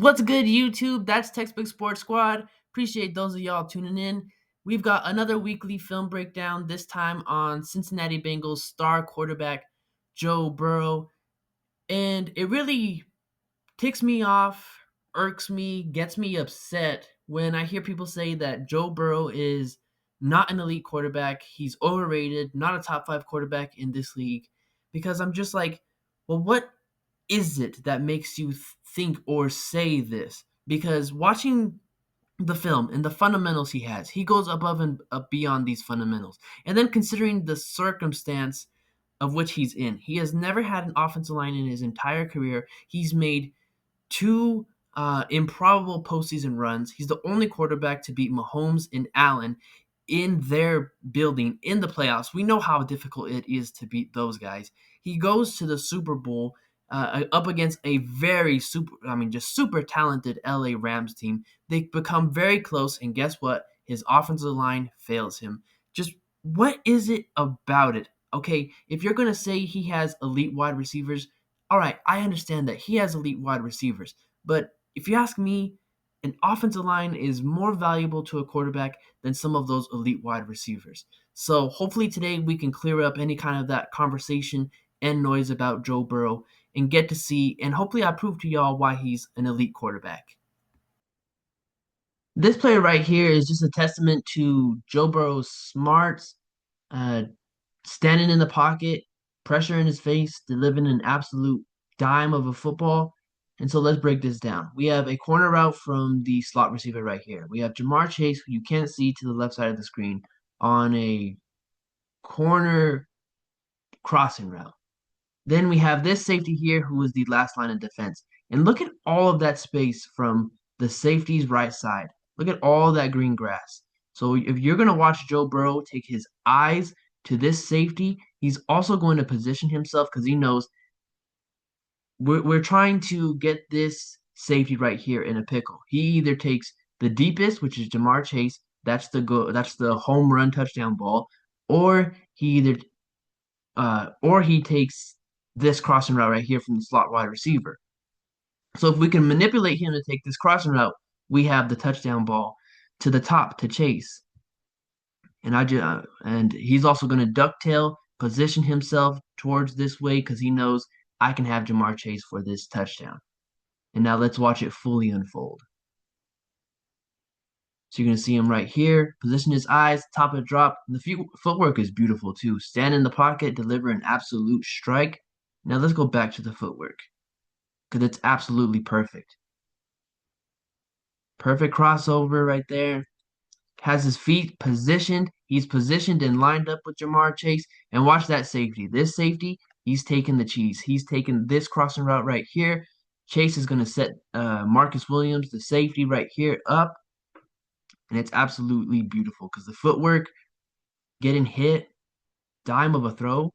What's good, YouTube? That's Textbook Sports Squad. Appreciate those of y'all tuning in. We've got another weekly film breakdown, this time on Cincinnati Bengals star quarterback Joe Burrow. And it really ticks me off, irks me, gets me upset when I hear people say that Joe Burrow is not an elite quarterback. He's overrated, not a top five quarterback in this league. Because I'm just like, well, what is it that makes you think or say this? Because watching the film and the fundamentals he has, he goes above and beyond these fundamentals. And then considering the circumstance of which he's in, he has never had an offensive line in his entire career. He's made two improbable postseason runs. He's the only quarterback to beat Mahomes and Allen in their building in the playoffs. We know how difficult it is to beat those guys. He goes to the Super Bowl up against a very just super talented LA Rams team. They become very close, and guess what? His offensive line fails him. Just what is it about it? Okay, if you're gonna say he has elite wide receivers, all right, I understand that he has elite wide receivers, but if you ask me, an offensive line is more valuable to a quarterback than some of those elite wide receivers. So hopefully today we can clear up any kind of that conversation and noise about Joe Burrow and get to see, and hopefully I prove to y'all why he's an elite quarterback. This play right here is just a testament to Joe Burrow's smarts, uh, standing in the pocket, pressure in his face, delivering an absolute dime of a football. And so let's break this down. We have a corner route from the slot receiver right here. We have Jamar Chase, who you can't see to the left side of the screen, on a corner crossing route. Then we have this safety here, who is the last line of defense. And look at all of that space from the safety's right side. Look at all that green grass. So if you're going to watch Joe Burrow take his eyes to this safety, he's also going to position himself because he knows we're trying to get this safety right here in a pickle. He either takes the deepest, which is Jamar Chase, that's the home run touchdown ball, or he takes this crossing route right here from the slot wide receiver. So if we can manipulate him to take this crossing route, we have the touchdown ball to the top to Chase. And he's also going to ducktail, position himself towards this way because he knows I can have Jamar Chase for this touchdown. And now let's watch it fully unfold. So you're going to see him right here, position his eyes, top of drop. And the footwork is beautiful too. Stand in the pocket, deliver an absolute strike. Now let's go back to the footwork because it's absolutely perfect. Perfect crossover right there. Has his feet positioned. He's positioned and lined up with Jamar Chase. And watch that safety. This safety, he's taking the cheese. He's taking this crossing route right here. Chase is going to set Marcus Williams, the safety right here, up. And it's absolutely beautiful because the footwork, getting hit, dime of a throw.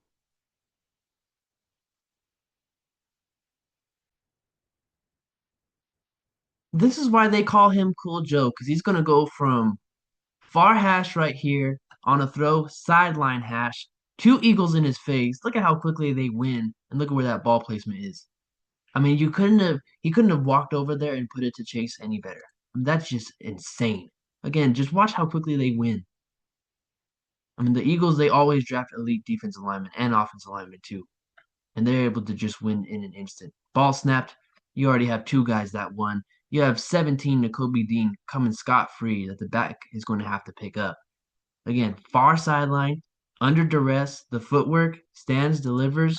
This is why they call him Cool Joe because he's going to go from far hash right here on a throw, sideline hash, two Eagles in his face. Look at how quickly they win, and look at where that ball placement is. I mean, he couldn't have walked over there and put it to Chase any better. That's just insane. Again, just watch how quickly they win. I mean, the Eagles, they always draft elite defensive linemen and offensive linemen too, and they're able to just win in an instant. Ball snapped, you already have two guys that won. You have 17 Nakobe Dean coming scot-free that the back is going to have to pick up. Again, far sideline, under duress, the footwork, stands, delivers.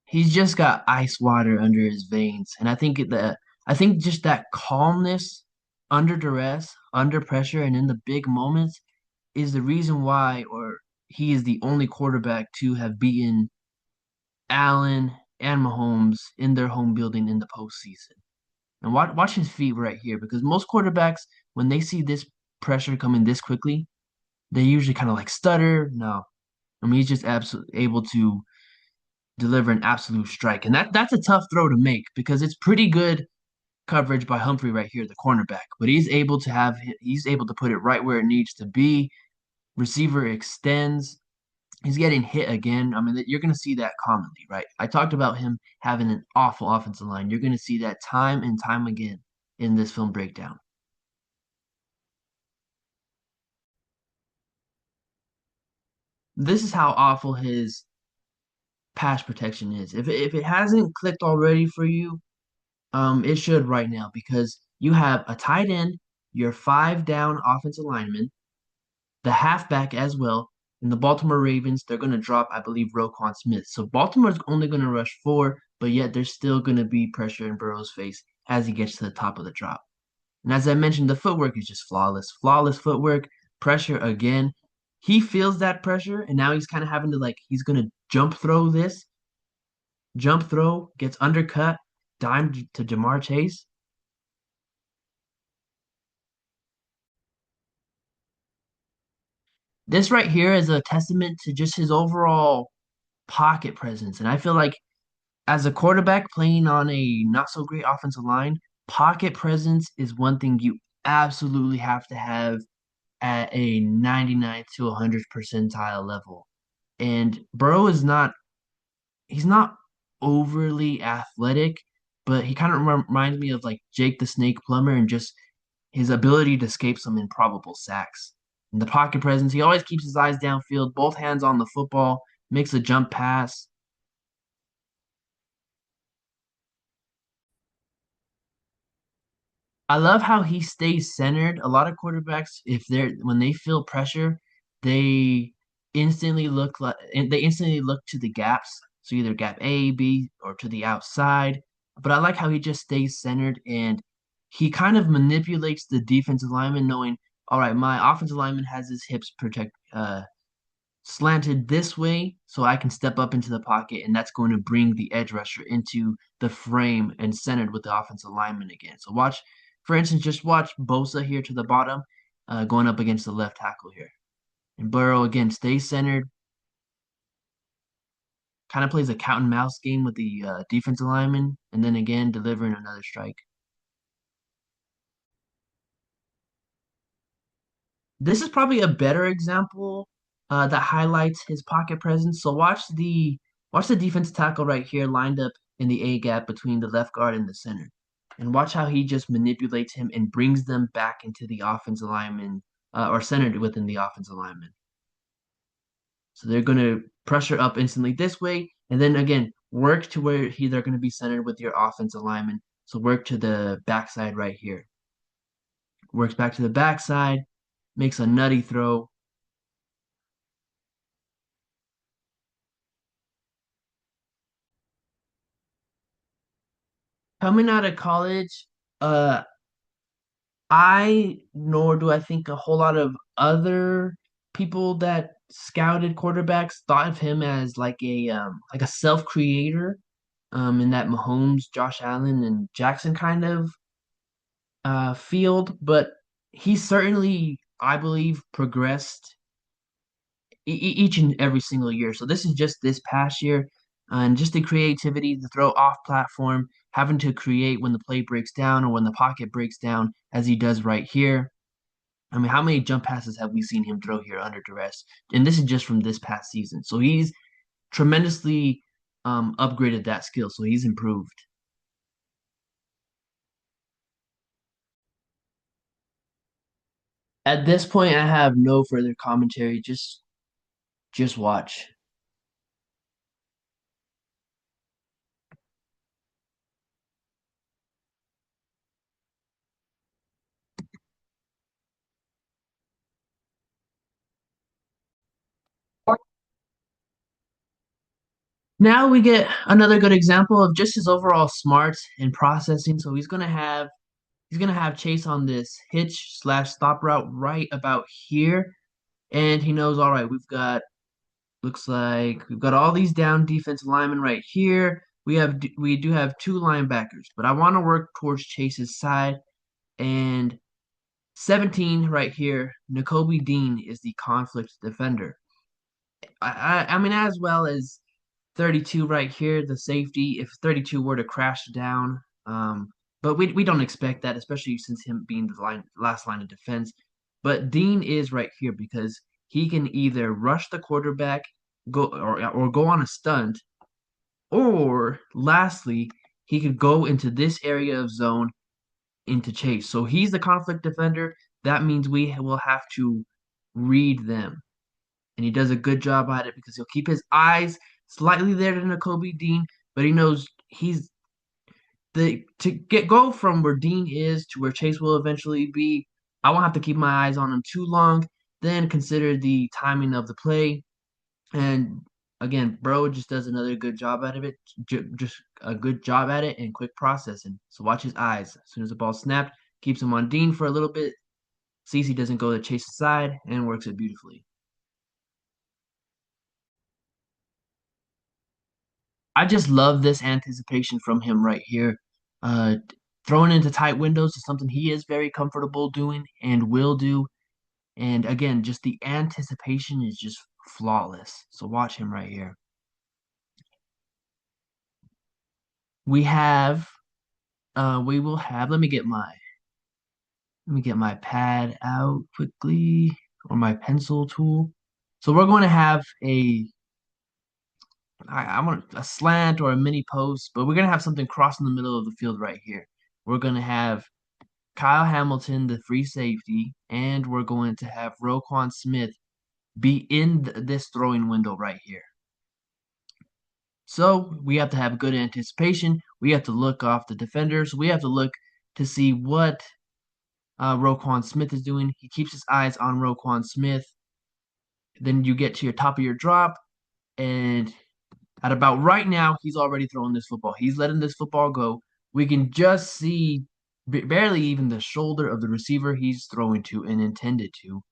He's just got ice water under his veins. And I think just that calmness under duress, under pressure, and in the big moments is the reason why, or he is the only quarterback to have beaten Allen and Mahomes in their home building in the postseason. And watch his feet right here because most quarterbacks, when they see this pressure coming this quickly, they usually kind of like stutter. No, I mean he's just absolutely able to deliver an absolute strike, and that's a tough throw to make because it's pretty good coverage by Humphrey right here, the cornerback. But he's able to put it right where it needs to be. Receiver extends, He's getting hit again. I mean, you're going to see that commonly, right? I talked about him having an awful offensive line. You're going to see that time and time again in this film breakdown. This is how awful his pass protection is. If it hasn't clicked already for you, it should right now because you have a tight end, your five down offensive lineman, the halfback as well. In the Baltimore Ravens, they're going to drop, I believe, Roquan Smith. So Baltimore's only going to rush four, but yet there's still going to be pressure in Burrow's face as he gets to the top of the drop. And as I mentioned, the footwork is just flawless. Flawless footwork, pressure again. He feels that pressure, and now he's kind of having to he's going to jump throw, gets undercut, dime to Jamar Chase. This right here is a testament to just his overall pocket presence. And I feel like as a quarterback playing on a not so great offensive line, pocket presence is one thing you absolutely have to have at a 99th to 100th percentile level. And Burrow is not, he's not overly athletic, but he kind of reminds me of like Jake the Snake Plumber and just his ability to escape some improbable sacks. In the pocket presence, he always keeps his eyes downfield, both hands on the football, makes a jump pass. I love how he stays centered. A lot of quarterbacks, if they're when they feel pressure, they they instantly look to the gaps. So either gap A, B, or to the outside. But I like how he just stays centered and he kind of manipulates the defensive lineman, knowing, all right, my offensive lineman has his hips slanted this way so I can step up into the pocket, and that's going to bring the edge rusher into the frame and centered with the offensive lineman again. So watch, for instance, just watch Bosa here to the bottom, going up against the left tackle here. And Burrow again stays centered, kind of plays a cat and mouse game with the defensive lineman, and then again delivering another strike. This is probably a better example that highlights his pocket presence. So watch the defense tackle right here lined up in the A gap between the left guard and the center. And watch how he just manipulates him and brings them back into the offensive lineman or centered within the offensive lineman. So they're going to pressure up instantly this way, and then again work to where they're going to be centered with your offensive lineman. So work to the backside right here. Works back to the backside, makes a nutty throw. Coming out of college, uh, I nor do I think a whole lot of other people that scouted quarterbacks thought of him as like a self-creator, in that Mahomes, Josh Allen, and Jackson kind of field, but he certainly, I believe, progressed each and every single year. So this is just this past year, and just the creativity, the throw off platform, having to create when the play breaks down or when the pocket breaks down, as he does right here. I mean, how many jump passes have we seen him throw here under duress? And this is just from this past season. So he's tremendously upgraded that skill. So he's improved. At this point, I have no further commentary. Just watch. Now we get another good example of just his overall smarts and processing. So he's gonna have Chase on this hitch slash stop route right about here, and he knows, all right, looks like we've got all these down defensive linemen right here. We do have two linebackers, but I want to work towards Chase's side, and 17 right here, N'Kobe Dean is the conflict defender. I mean, as well as 32 right here, the safety, if 32 were to crash down. But we don't expect that, especially since him being the last line of defense. But Dean is right here because he can either rush the quarterback or go on a stunt, or lastly, he could go into this area of zone into chase. So he's the conflict defender. That means we will have to read them. And he does a good job at it because he'll keep his eyes slightly there to Kobe Dean, but he knows he's the to get go from where Dean is to where Chase will eventually be. I won't have to keep my eyes on him too long. Then consider the timing of the play, and again, Bro just does another good job out of it. Just a good job at it and quick processing. So watch his eyes. As soon as the ball snapped, keeps him on Dean for a little bit. Cece doesn't go to Chase's side and works it beautifully. I just love this anticipation from him right here. Uh, Throwing into tight windows is something he is very comfortable doing and will do. And again, just the anticipation is just flawless. So watch him right here. We have, we will have, let me get my pad out quickly or my pencil tool. So we're going to have I want a slant or a mini post, but we're going to have something crossing the middle of the field right here. We're going to have Kyle Hamilton, the free safety, and we're going to have Roquan Smith be in this throwing window right here. So we have to have good anticipation. We have to look off the defenders. We have to look to see what Roquan Smith is doing. He keeps his eyes on Roquan Smith. Then you get to your top of your drop, and at about right now, he's already throwing this football. He's letting this football go. We can just see barely even the shoulder of the receiver he's throwing to and intended to.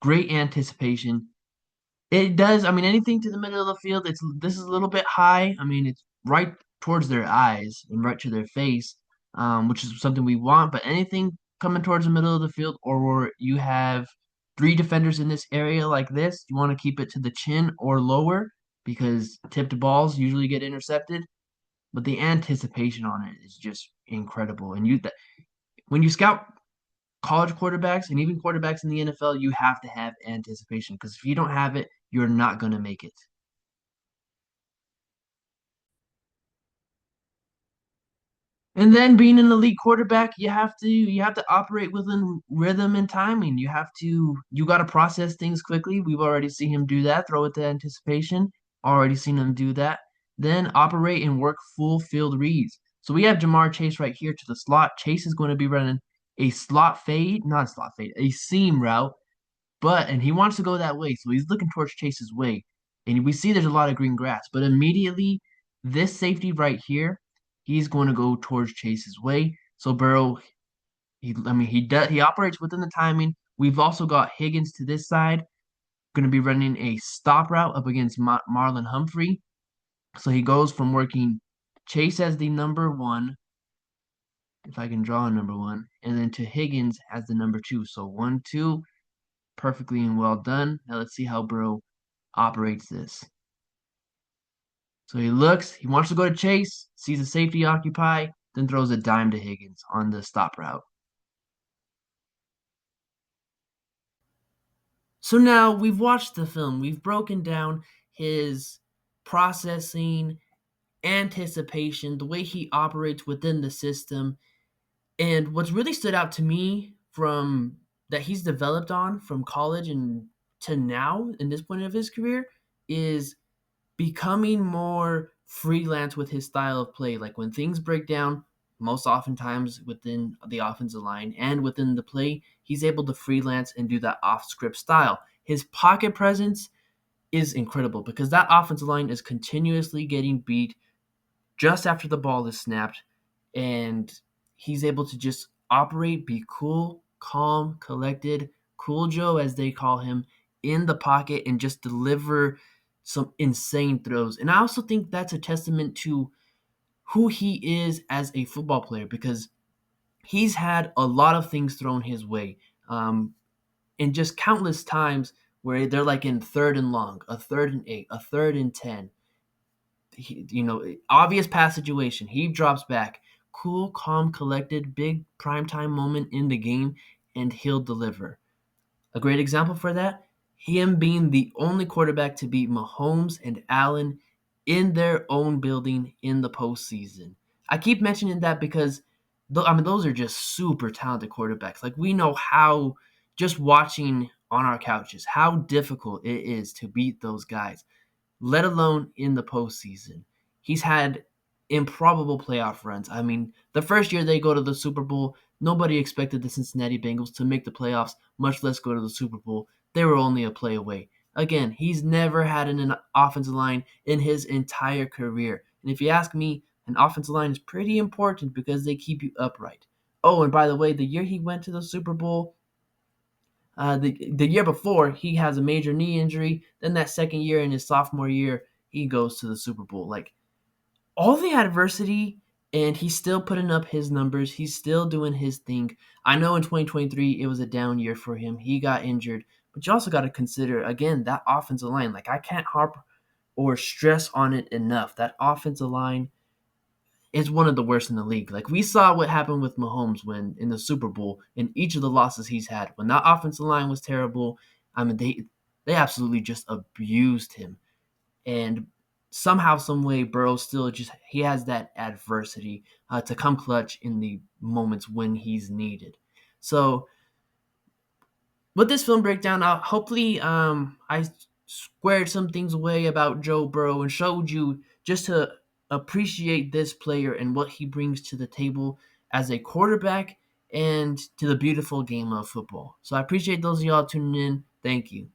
Great anticipation. It does. I mean, anything to the middle of the field, this is a little bit high. I mean, it's right towards their eyes and right to their face, which is something we want. But anything coming towards the middle of the field, or where you have three defenders in this area like this, you want to keep it to the chin or lower because tipped balls usually get intercepted. But the anticipation on it is just incredible. And when you scout college quarterbacks and even quarterbacks in the NFL, you have to have anticipation because if you don't have it, you're not going to make it. And then being an elite quarterback, you have to operate within rhythm and timing. You got to process things quickly. We've already seen him do that, throw it to anticipation. Already seen him do that. Then operate and work full field reads. So we have Jamar Chase right here to the slot. Chase is going to be running a slot fade, not a slot fade, a seam route. And he wants to go that way, so he's looking towards Chase's way. And we see there's a lot of green grass, but immediately this safety right here, he's going to go towards Chase's way. So Burrow, he operates within the timing. We've also got Higgins to this side, going to be running a stop route up against Marlon Humphrey. So he goes from working Chase as the number one, if I can draw a number one, and then to Higgins as the number two. So 1, 2, perfectly and well done. Now let's see how Burrow operates this. So he looks, he wants to go to Chase, sees a safety occupy, then throws a dime to Higgins on the stop route. So now we've watched the film, we've broken down his processing, anticipation, the way he operates within the system. And what's really stood out to me from that he's developed on from college and to now in this point of his career is becoming more freelance with his style of play. Like when things break down, most oftentimes within the offensive line and within the play, he's able to freelance and do that off script style. His pocket presence is incredible because that offensive line is continuously getting beat just after the ball is snapped, and he's able to just operate, be cool, calm, collected, cool Joe, as they call him, in the pocket and just deliver some insane throws. And I also think that's a testament to who he is as a football player because he's had a lot of things thrown his way. And just countless times where they're like in third and long, a third and 8, a third and 10, obvious pass situation. He drops back, cool, calm, collected, big primetime moment in the game, and he'll deliver. A great example for that, him being the only quarterback to beat Mahomes and Allen in their own building in the postseason. I keep mentioning that because those are just super talented quarterbacks. Like we know how just watching on our couches how difficult it is to beat those guys, let alone in the postseason. He's had improbable playoff runs. I mean, the first year they go to the Super Bowl, nobody expected the Cincinnati Bengals to make the playoffs, much less go to the Super Bowl. They were only a play away. Again, he's never had an offensive line in his entire career. And if you ask me, an offensive line is pretty important because they keep you upright. Oh, and by the way, the year he went to the Super Bowl, the year before, he has a major knee injury. Then that second year, in his sophomore year, he goes to the Super Bowl. Like all the adversity, and he's still putting up his numbers. He's still doing his thing. I know in 2023 it was a down year for him. He got injured, but you also got to consider again that offensive line. Like I can't harp or stress on it enough. That offensive line is one of the worst in the league. Like we saw what happened with Mahomes when in the Super Bowl in each of the losses he's had. When that offensive line was terrible, I mean they absolutely just abused him. And somehow, some way, Burrow still just he has that adversity to come clutch in the moments when he's needed. So with this film breakdown, hopefully I squared some things away about Joe Burrow and showed you just to appreciate this player and what he brings to the table as a quarterback and to the beautiful game of football. So I appreciate those of y'all tuning in. Thank you.